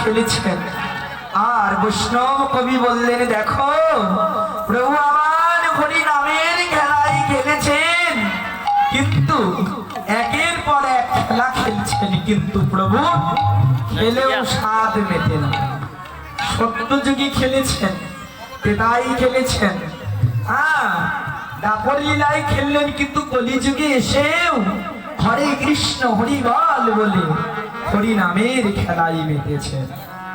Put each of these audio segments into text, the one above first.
খেলেছেন। আর বৈষ্ণব কবি বললেন, দেখো প্রভু আমার হরি নামের খেলাই খেলেছেন, কিন্তু একের পর এক খেলা খেলছেন, কিন্তু প্রভু খেলেও স্বাদ মেটে না। সত্যযুগে খেলেছেন, তেতাই খেলেছেন, দাপর লীলায় খেললেন, কিন্তু কলিযুগে এসেও হরে কৃষ্ণ হরি বল বলে হরি নামের খেলাই মেতেছেন।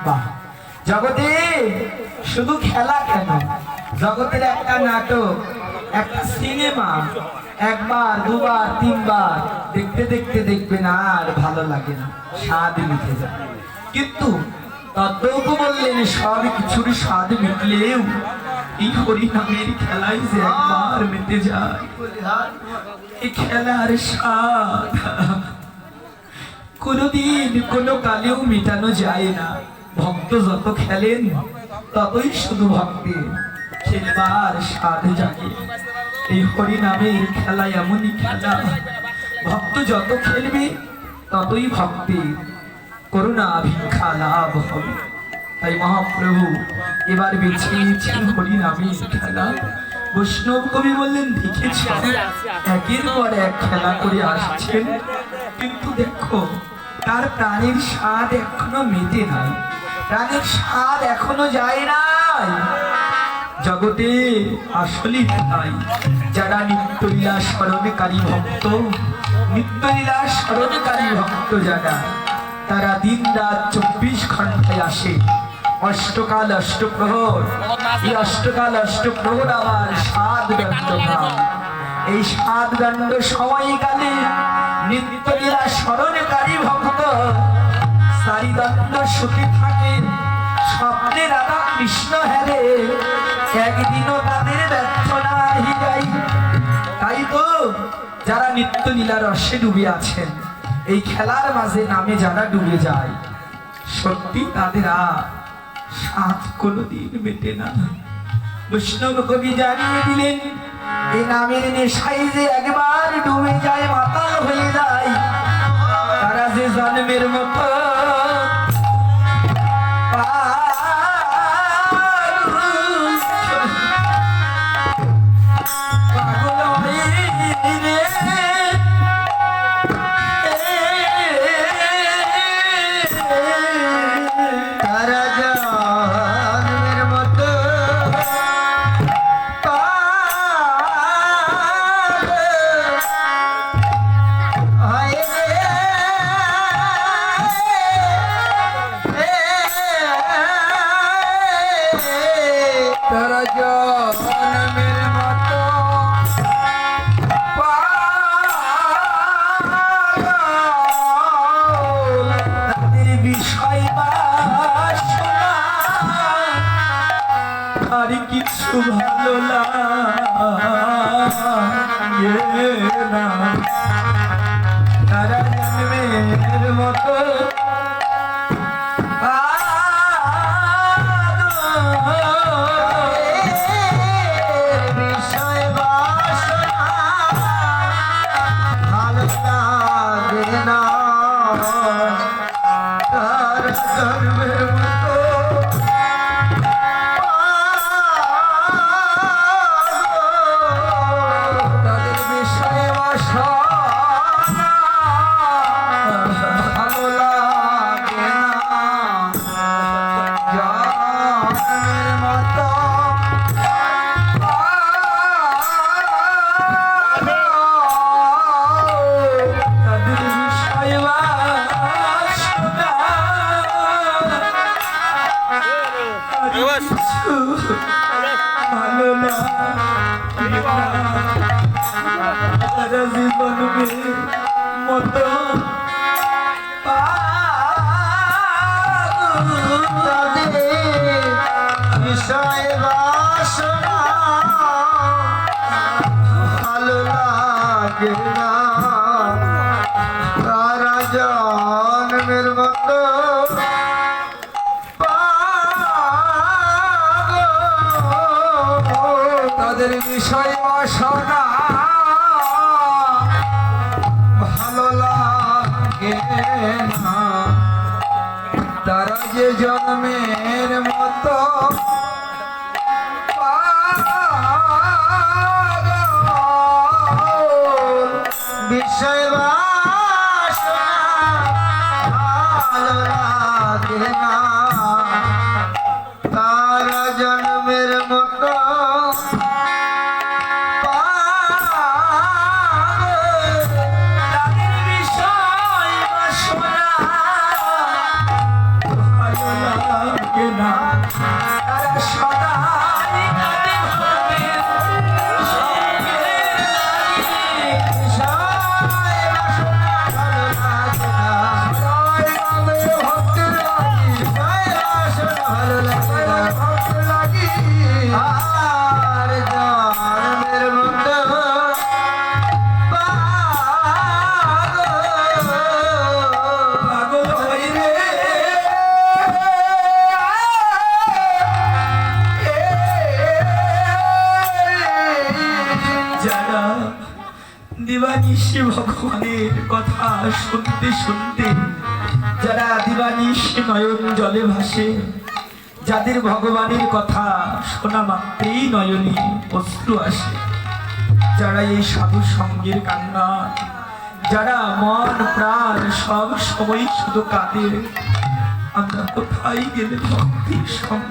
বাহ! জগতে শুধু খেলা কেন, জগতের একটা নাটক, একটা সিনেমা একবার দুবার তিনবার দেখতে দেখতে দেখবেন আর ভালো লাগে না, স্বাদ মিটে যায়। কিন্তু তদ্দৌক বললেন, সব কিছুর স্বাদ মিটলেও এই হরি নামের খেলাই যে একবার মেটে যায়, এই খেলার স্বাদ কোনদিন কোনো কালেও মেটানো যায় না। ভক্ত যত খেলেন ততই শুধু ভক্তের খেলবার স্বাদ জাগে। এই হরি নামের খেলা এমনই খেলা, ভক্ত যত খেলবে ততই ভক্তের করুণা ভিক্ষা লাভ হবে। তাই মহাপ্রভু এবার বেছে নিয়েছেন হরি নামের খেলা। বৈষ্ণব কবি বললেন, দেখেছ একের পর এক খেলা করে আসছেন, কিন্তু দেখো তার প্রাণের স্বাদ এখনো মেটে নাই, প্রাণের স্বাদ এখনো যায় নাই। জগতে আসলে তাই, যারা নিত্যলীলা স্মরণকারী ভক্ত, নিত্যলীলা স্মরণকারী ভক্ত যারা, তারা দিন রাত 24 ঘন্টায় আসে অষ্টকাল অষ্টপ্রহর। এই অষ্টকাল অষ্টপ্রহর আবার 7 দণ্ড গান। এই 7 দণ্ড সময়কালে নিত্যলীলা স্মরণকারী ভক্ত চারিদণ্ড সুখে থাকে, স্বপ্নে রাধা কৃষ্ণ হেরে, একদিনও তাদের ব্যর্থ নাই যায়। তাই তো যারা নিত্যলীলা রসে ডুবে আছেন, এই খেলার মাঝে নামে যারা ডুবে যায়, সত্যি তাদের আর স্বাদ কোনদিন মেটে না। বৈষ্ণব কবি জানিয়ে দিলেন, এই নামের নেশায় যে একবার ডুবে যায়, মাতাল হয়ে যায়, তারা যে জন্মের মতো কিছু ভালো লাগে না, তারা জন্মের মতো বিষয় বাসনা ভালো লাগে না, তারা জন্মের মতো জীবন মতো বিষয় বাসনা ভালো লাগে না, তারা জন্মের মতো তাদের বিষয় বাসনা ভালো লাগে না, তারা যে জন্মের মতো বিষয় বাসনা ভালো লাগে না, তারা জন্মের মতো তাদের বিষয় বাসনা ভালো লাগে না, তারা সদাই কাঁদে ভবের সঙ্গে লাগে। বিষয় বাসনা ভালো লাগে না, সদাই কাঁদে ভক্তের লাগি, বিষয় বাসনা ভালো লাগে না, ভক্তের লাগি। আর জন্মের মতো পাগল হই রে যারা দিবানিশি ভগবানের কথা শুনতে শুনতে, যারা দিবানিশি নয়ন জলে ভাসে, যাদের ভগবানের কথা শোনা মাত্রেই নয়নে অশ্রু আসে, যারা এই সাধু সঙ্গের কান্না, যারা মন প্রাণ সব সময় শুধু কাঁদে, আমরা কোথায় গেলে ভক্তির সঙ্গ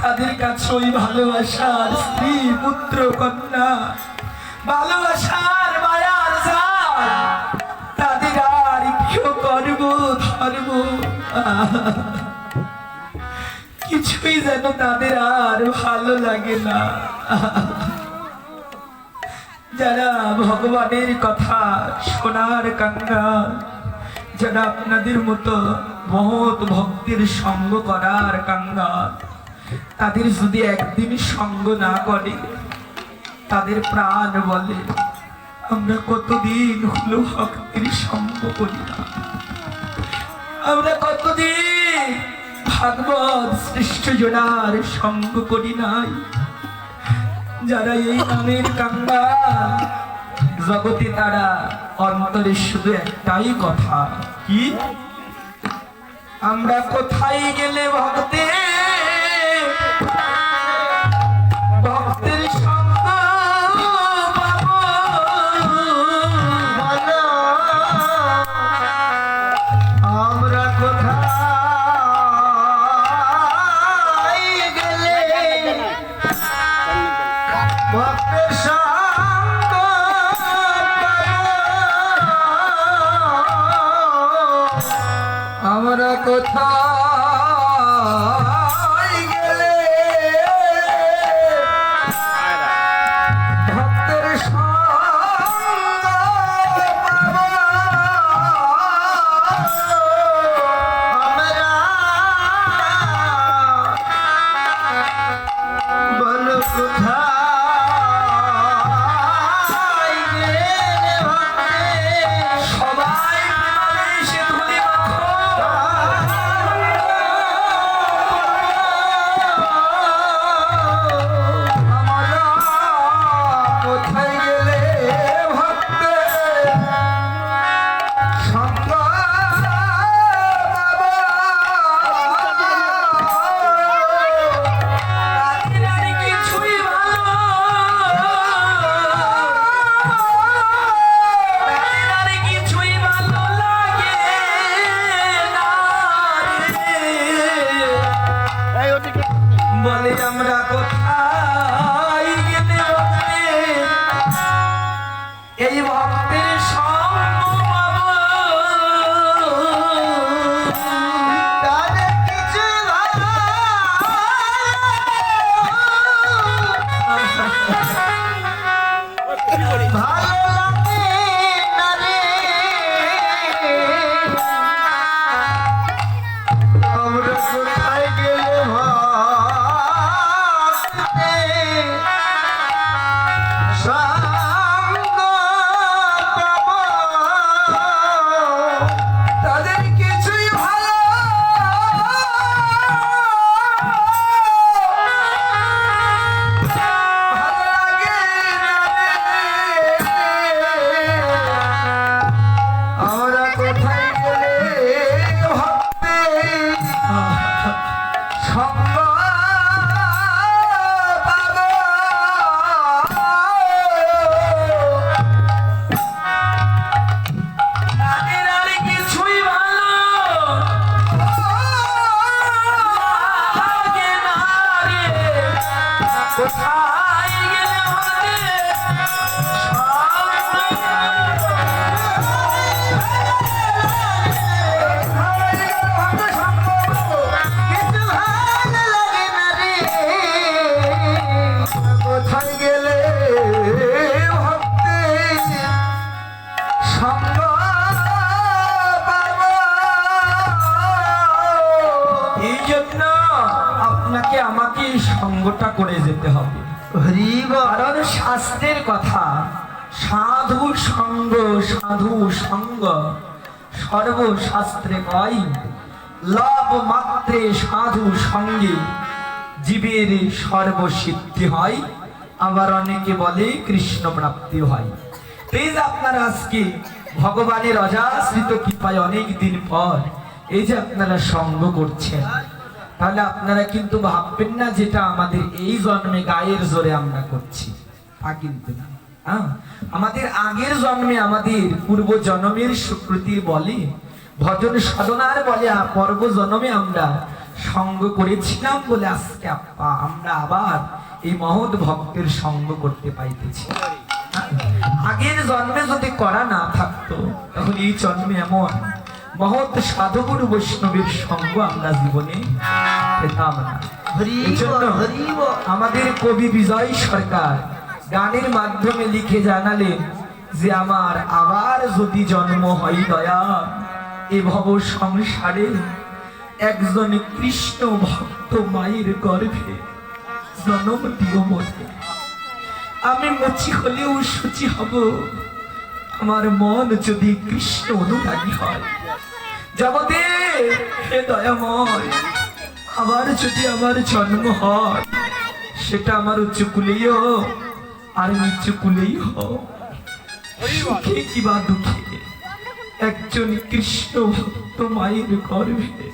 তাদের কাছে ওই ভালোবাসার স্ত্রী পুত্র কন্যা, ভালোবাসার মায়ার জাল, তাদের আর কেউ করব ধর্ম কিছুই যেন তাদের আর ভালো লাগে না। যারা ভগবানের কথা শোনার কাঙ্গাল, যারা আপনাদের মতো মহৎ ভক্তির সঙ্গ করার কাঙ্গাল, তাদের যদি একদিন সঙ্গ না করে, তাদের প্রাণ বলে আমরা কতদিন হলো ভক্তির সঙ্গ করি না, আমরা কতদিন ভাগবত শ্রেষ্ঠ জনার সঙ্গ করি নাই। যারা এই নামের কাঙ্গাল, জগতে তারা অন্তরে শুধু একটাই কথা, কি আমরা কোথায় গেলে ভক্তের সঙ্গ পাবো। বলো আমরা কোথায় গেলে ভক্তের সঙ্গ পাবো? আমরা কোথায় গেলে ভক্তের সঙ্গ পাবো? আমরা বলো কোথায় গেলে ভক্তের সবাই প্রেমাবেশে ধুলি মাখো। আমরা কোথায় গেলে ভক্তের সঙ্গ পাবো? তাদের আর কিছুই ভালো, তাদের আর কিছুই ভালো লাগে না রে। বলে আমরা কোথায় গেলে ভক্তের, এই ভক্তের সঙ্গ পাবো। তাদের কিছু ভালো ভালো লাগে না রে। আমরা কোথায় গেলে ভক্তের সঙ্গ পাবো? জন্য আপনাকে আমাকে এই সঙ্গটা করে যেতে হবে। হরি বল। কারণ শাস্ত্রের কথা, সাধু সঙ্গ সাধু সঙ্গ সর্বশাস্ত্রে কয়, লব মাত্রে সাধু সঙ্গে জীবের সর্বসিদ্ধি হয়, আবার অনেকে বলে কৃষ্ণ প্রাপ্তি হয়। এই যে আপনারা আজকে ভগবানের অযাচিত কৃপায় অনেক দিন পর এই যে আপনারা সঙ্গ করছেন, তাহলে আপনারা কিন্তু ভাববেন না যেটা আমাদের এই জন্মে গায়ের জোরে আমরা করছি, তা কিন্তু না। আমাদের আগের জন্মে আমাদের পূর্ব জন্মের সুকৃতির বলে, ভজন সাধনার বলে পর্ব জন্মে আমরা সঙ্গ করেছিলাম বলে আজকে আমরা আবার এই মহৎ ভক্তের সঙ্গ করতে পাইতেছি। আগের জন্মে যদি করা না থাকতো তাহলে এই জন্মে এমন মহৎ সাধুগুরু বৈষ্ণবের সঙ্গ আমরা জীবনে পেতাম না। এই জন্য আমাদের কবি বিজয় সরকার গানের মাধ্যমে লিখে জানালেন যে আমার আবার যদি জন্ম হয় দয়া এ ভব সংসারে, একজন কৃষ্ণ ভক্ত মায়ের গর্ভে জন্ম দিও মোরে। আমি মুচি হলেও সুচি হব, আমার মন যদি কৃষ্ণ অনুরাগী হয়। জগতে হে দয়াময়, আবার যদি আমার জন্ম হয়, সেটা আমার উচ্চ কুলেই হোক আর নিচু কুলেই হোক, সুখে কিবা দুঃখে একজন কৃষ্ণ ভক্ত মায়ের গর্ভে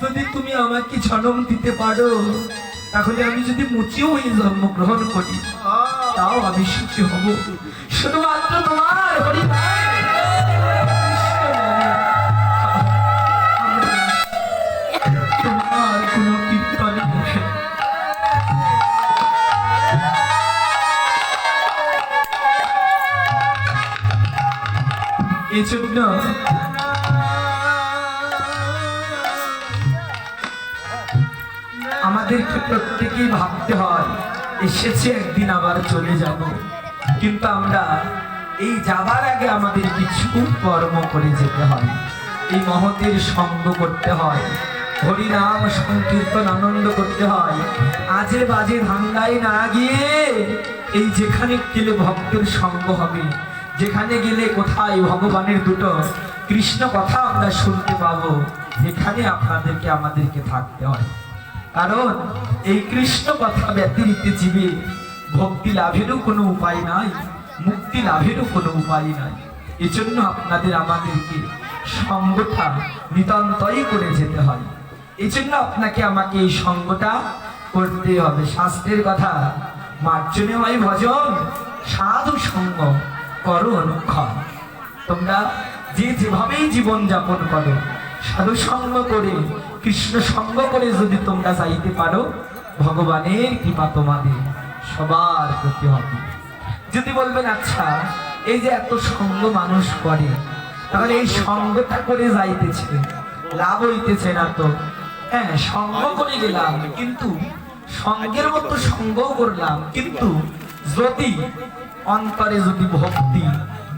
যদি তুমি আমাকে জন্ম দিতে পারো, তাহলে আমি যদি মুচিও হয়ে জন্মগ্রহণ করি তাও আমি সুখী হব, শুধুমাত্র তোমার হরি তোমার কোন কীর্তনে। এই জন্য আমাদেরকে প্রত্যেকেই ভাবতে হয় এসেছে একদিন আবার চলে যাব, কিন্তু আমরা এই যাবার আগে আমাদের কিছু কর্ম করে যেতে হয়, এই মহতের সঙ্গ করতে হয়, হরিনাম সংকীর্তন আনন্দ করতে হয়। আজে বাজে ধান্দায় না গিয়ে এই যেখানে গেলে ভক্তের সঙ্গ হবে, যেখানে গেলে কোথায় ভগবানের দুটো কৃষ্ণ কথা আমরা শুনতে পাবো, এখানে আপনাদেরকে আমাদেরকে থাকতে হয়। কারণ এই কৃষ্ণ কথা ব্যতিরিক্ত জীবে ভক্তি লাভেরও কোনো উপায় নাই, মুক্তি লাভেরও কোনো উপায় নাই। এজন্য আপনাদের আমাদেরকে সঙ্গটা নিতান্তই করে যেতে হয়। এই জন্য আপনাকে আমাকে এই সঙ্গটা করতে হবে। শাস্ত্রের কথা, মার্জনে হয় ভজন সাধু সঙ্গ করো অনুক্ষণ। তোমরা যে যেভাবেই জীবন যাপন করো, সাধু সঙ্গ করে কৃষ্ণ সঙ্গ করে যদি তোমরা যাইতে পারো, ভগবানের কৃপা তোমাদের সবার প্রতি হবে। যদি বলবেন আচ্ছা এই যে এত সঙ্গ মানুষ করে, তাহলে এই সঙ্গটা করে যাইতেছে লাভ হইতেছে না তো? হ্যাঁ, সঙ্গ করে গেলাম, কিন্তু সঙ্গের মতো সঙ্গও করলাম, কিন্তু যদি অন্তরে যদি ভক্তি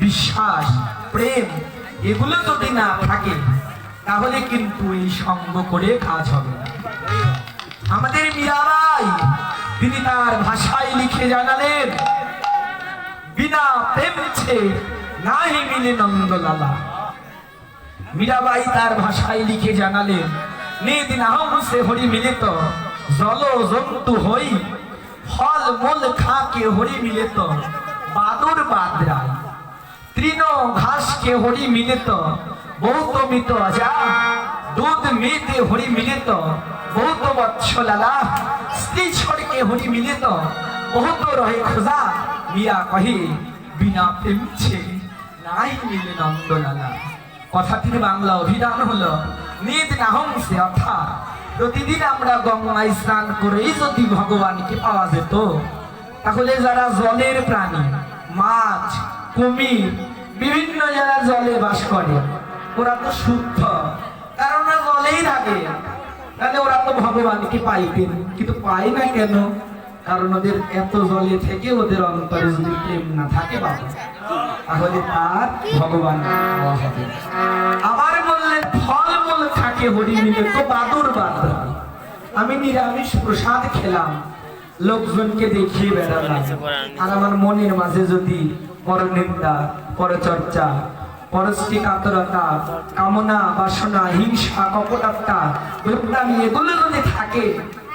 বিশ্বাস প্রেম এগুলো যদি না থাকে, তাহলে কিন্তু এই সঙ্গ করে কাজ হবে না। আমাদের মীরাবাই তিনি তার ভাষায় লিখে জানালেন, বিনা প্রেম ছে নাহি মিলে নন্দলালা। মীরাবাই তার ভাষায় লিখে জানালেন, নিদ নাম সে হরি মিলিত জল জন্তু হই, ফল মূল খাকে হরি মিলিত বাদুর বাদরাই, তৃণ ঘাসকে হরি মিলিত বহুত মিত যা, দুধ মেতে হরি মিলিত বহুত বৎসলালা, স্ত্রী ছড়কে হরি মিলিত বহুত রহে খোঁজা। মিয়া কহে বিনা প্রেম ছে নাই মিলে নন্দলালা। কথাটির বাংলা অভিধান হলো, নিদ নাহং সে, অর্থাৎ প্রতিদিন আমরা গঙ্গায় স্নান করেই যদি ভগবানকে পাওয়া যেত, তাহলে যারা জলের প্রাণী, মাছ কুমির বিভিন্ন যারা জলে বাস করে, ওরা তো শুদ্ধ, কারণ ওরা জলেই থাকে, তাহলে ওরা তো ভগবানকে পাইতেন, কিন্তু পায় না কেন? কারণ ওদের এত জলে থেকে ওদের অন্তরে যদি প্রেম না থাকে বাবা, তাহলে তার ভগবান পাওয়া হবে। আবার বললেন ফল মূল থাকে খাকে হরি মিলে তো বাদুর বাদরা। আমি নিরামিষ প্রসাদ খেলাম, লোকজনকে দেখিয়ে বেড়ালাম, আর আমার মনের মাঝে যদি পরনিন্দা, পরচর্চা, পরশ্রী কাতরতা, কামনা, বাসনা, হিংসা, কপটতা, লোকদামি এগুলো যদি থাকে,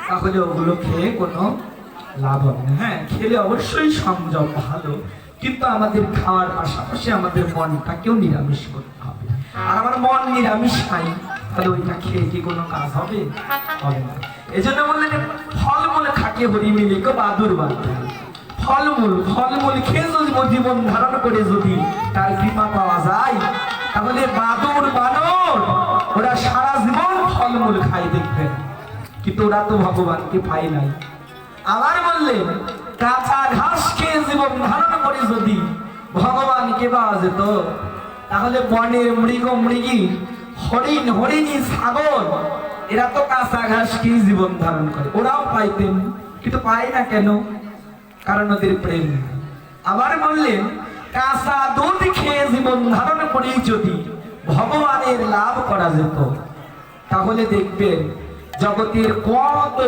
তাহলে ওগুলো খেয়ে কোনো লাভ হবে না। হ্যাঁ, খেলে অবশ্যই সংযম ভালো, কিন্তু আমাদের খাওয়ার পাশাপাশি আমাদের মনটাকেও নিরামিষ করতে হবে। আর আমার মন নিরামিষ নাই, তাহলে ওইটা খেয়ে কি কোনো কাজ হবে? হবে না। এই জন্য বললেন ফলমূল খাকে হরি মিলে কেউ বাদুর বাদুর। ফলমূল খেয়ে যদি জীবন ধারণ করে যদি তার কৃপা পাওয়া যায়, তাহলে বাদুর বানর ওরা সারা জীবন ফলমূল খাই দেখবেন, কিন্তু ওরা তো ভগবানকে পায় নাই। আবার বললেন কাঁচা ঘাস খেয়ে জীবন ধারণ করে যদি ভগবানকে পাওয়া যেত, তাহলে বনের মৃগী, হরিণী, ছাগল এরা তো কাঁচা ঘাস খেয়ে জীবন ধারণ করে, ওরাও পাইতেন, কিন্তু পায় না কেন? কারণ ওদের প্রেম নেই। আবার বললেন কাঁচা দুধ খেয়ে জীবন ধারণ করেই যদি ভগবানের লাভ করা যেত, তাহলে দেখবেন জগতের কত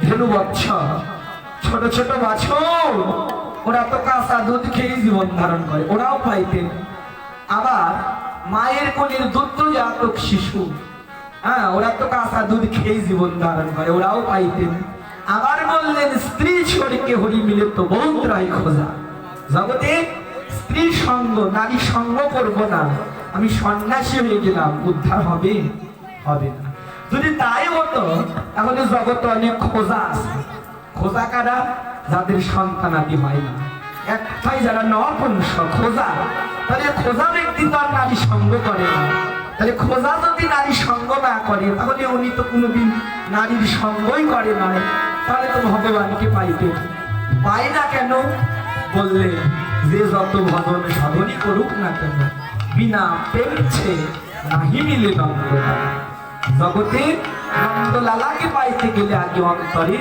ধেনু বৎসর, ছোট ছোট বাছুর, ওরা তো কাঁচা দুধ খেয়ে জীবন ধারণ করে, ওরাও পাইতেন। আবার মায়ের কোলের দুগ্ধজাতক শিশু, হ্যাঁ, ওরা তো কাঁচা দুধ খেয়ে জীবন ধারণ করে, ওরাও পাইতেন। আবার বললেন স্ত্রী ছড়কে হরি মিলে তো বহুত রায় খোঁজা। জগতে স্ত্রী সঙ্গ, নারী সঙ্গ করব না, আমি সন্ন্যাসী হয়ে গেলাম, উদ্ধার হবে? হবে না। যদি তাই হতো, তাহলে জগতে অনেক খোঁজা আছে। খোঁজা কারা? যাদের সন্তানাদি হয় না, একটাই যারা নপুংস খোঁজা। তাহলে খোঁজা ব্যক্তি তো আর নারী সঙ্গ করে না। তাহলে খোঁজা যদি নারী সঙ্গ না করে, তাহলে উনি তো কোনোদিন নারীর সঙ্গই করে না, তাহলে তো ভগবানকে পাইতে পায় না কেন? বললে যে যত ভজন সাধনই করুক না কেন, বিনা প্রেমছে নাহি মিলে নন্দলালা। জগতে নন্দলালাকে পাইতে গেলে আগে অন্তরে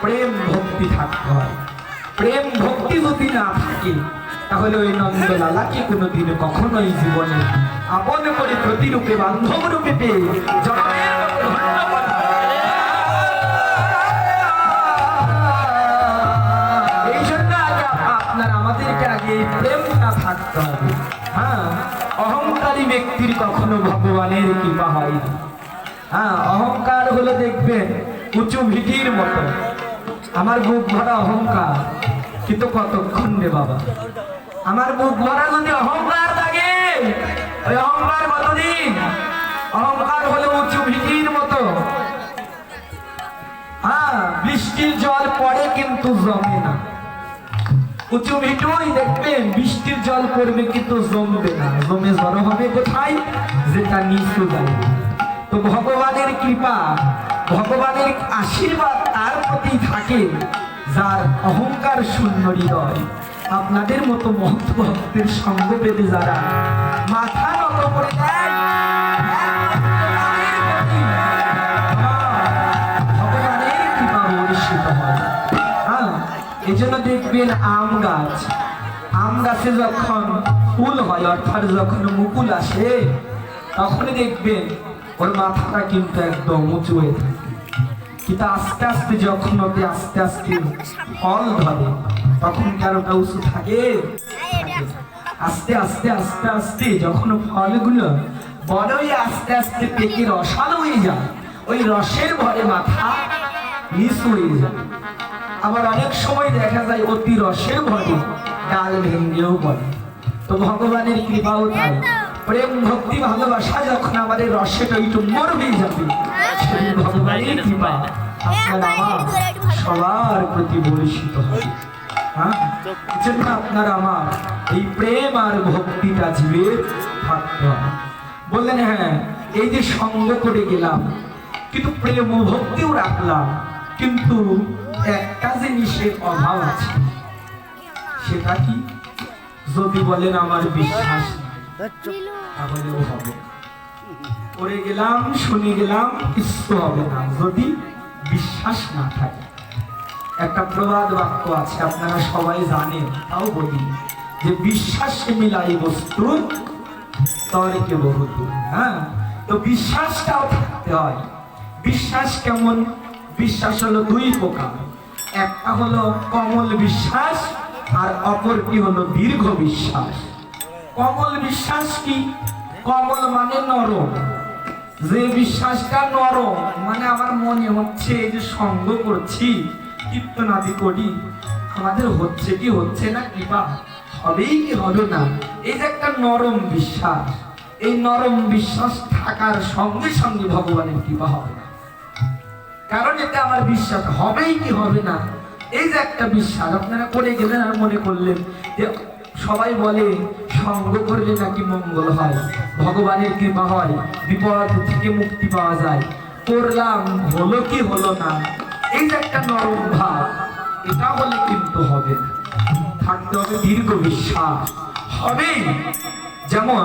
প্রেম ভক্তি থাকতে হয়। প্রেম ভক্তি যদি না থাকে, তাহলে ওই নন্দলালাকে কোনোদিন কখনোই জীবনে আপন করে প্রতিরূপে বান্ধব রূপে পেয়ে এই জন্য আগে আপনার আমাদেরকে আগে এই প্রেমটা থাকতে হবে। হ্যাঁ, অহংকারী ব্যক্তির কখনো ভগবানের কৃপা হয় না। হ্যাঁ, অহংকার হলে দেখবেন উঁচু ভিটির মতো, আমার বুক ভরা অহংকার, কিন্তু কতক্ষণ রে বাবা? আমার বুক ভরা যদি অহংকার থাকে, ওই অহংকার কতদিন? অহংকার হলে উঁচু ভিটির মতো। হ্যাঁ, বৃষ্টির জল পড়ে কিন্তু জমে না। উঁচু ভিটুই দেখবেন বৃষ্টির জল পড়বে কিন্তু জমবে না, জমে জড়ো হবে কোথায়? যেটা নিচু যায়। তো ভগবানের কৃপা, ভগবানের আশীর্বাদ তার প্রতি থাকে যার অহংকার শূন্য হৃদয়। আপনাদের মতো মহৎ ভক্তের সঙ্গ পেতে যারা মাথা নত করে দেয়, ভগবানের কৃপা বর্ষিত হয়। হ্যাঁ, এই জন্য দেখবেন আম গাছে যখন ফুল হয়, অর্থাৎ যখন মুকুল আসে, তখনই দেখবেন ওর মাথাটা কিন্তু একদম উঁচু হয়ে থাকে। কিন্তু আস্তে আস্তে যখন ওকে আস্তে আস্তে ফল ধরে, তখন কারোটা উঁচু থাকে? আস্তে আস্তে আস্তে আস্তে যখন ফলগুলো বড়ই আস্তে আস্তে পেকে রসালো হয়ে যায়, ওই রসের ভরে মাথা নিচু হয়ে যায়। আবার অনেক সময় দেখা যায় অতি রসের ভরে ডাল ভেঙ্গেও পড়ে। তো ভগবানের কৃপাও তাই, প্রেম ভক্তি ভালোবাসা যখন আমাদের রসেটা একটু মোর হয়ে যাবে, সেই ভগবানের কৃপা আপনার আমার সবার প্রতি বর্ষিত হবে। হ্যাঁ, জন্য আপনার আমার এই প্রেম আর ভক্তিটা জীবের থাকতে হবে। বললেন হ্যাঁ, এই যে সঙ্গ করে গেলাম, কিন্তু প্রেম ও ভক্তিও রাখলাম, কিন্তু একটা জিনিসের অভাব আছে। সেটা কি? যদি বলেন আমার বিশ্বাস তাহলেও হবে, করে গেলাম, শুনে গেলাম, কিছু হবে না যদি বিশ্বাস না থাকে। একটা প্রবাদ বাক্য আছে, আপনারা সবাই জানেন, তাও বলি, যে বিশ্বাসে মিলাই বস্তু তর্কে বহুদূর। হ্যাঁ, তো বিশ্বাসটাও থাকতে হয়। বিশ্বাস কেমন? বিশ্বাস হলো দুই প্রকার, একটা হলো কমল বিশ্বাস আর অপরটি হলো দীর্ঘ বিশ্বাস। কমল বিশ্বাস কি? কমল মানে নরম। যে বিশ্বাসটা নরম মানে আমার মনে হচ্ছে এই যে সঙ্গ করছি, কীর্তনাদি করি, আমাদের হচ্ছে কি হচ্ছে না, কৃপা হবেই কি হবে না, এই যে একটা নরম বিশ্বাস, এই নরম বিশ্বাস থাকার সঙ্গে সঙ্গে ভগবানের কৃপা হবে না। কারণ এটা আমার বিশ্বাস হবেই কি হবে না, এই যে একটা বিশ্বাস আপনারা করে গেলেন আর মনে করলেন যে সবাই বলে সঙ্গ করলে নাকি মঙ্গল হয়, ভগবানের কৃপা হয়, বিপদ থেকে মুক্তি পাওয়া যায়, করলাম হলো কি হলো না, এই যে একটা নরম ভাব, এটা হলে কিন্তু হবে না। থাকতে হবে দীর্ঘ বিশ্বাস। হবে যেমন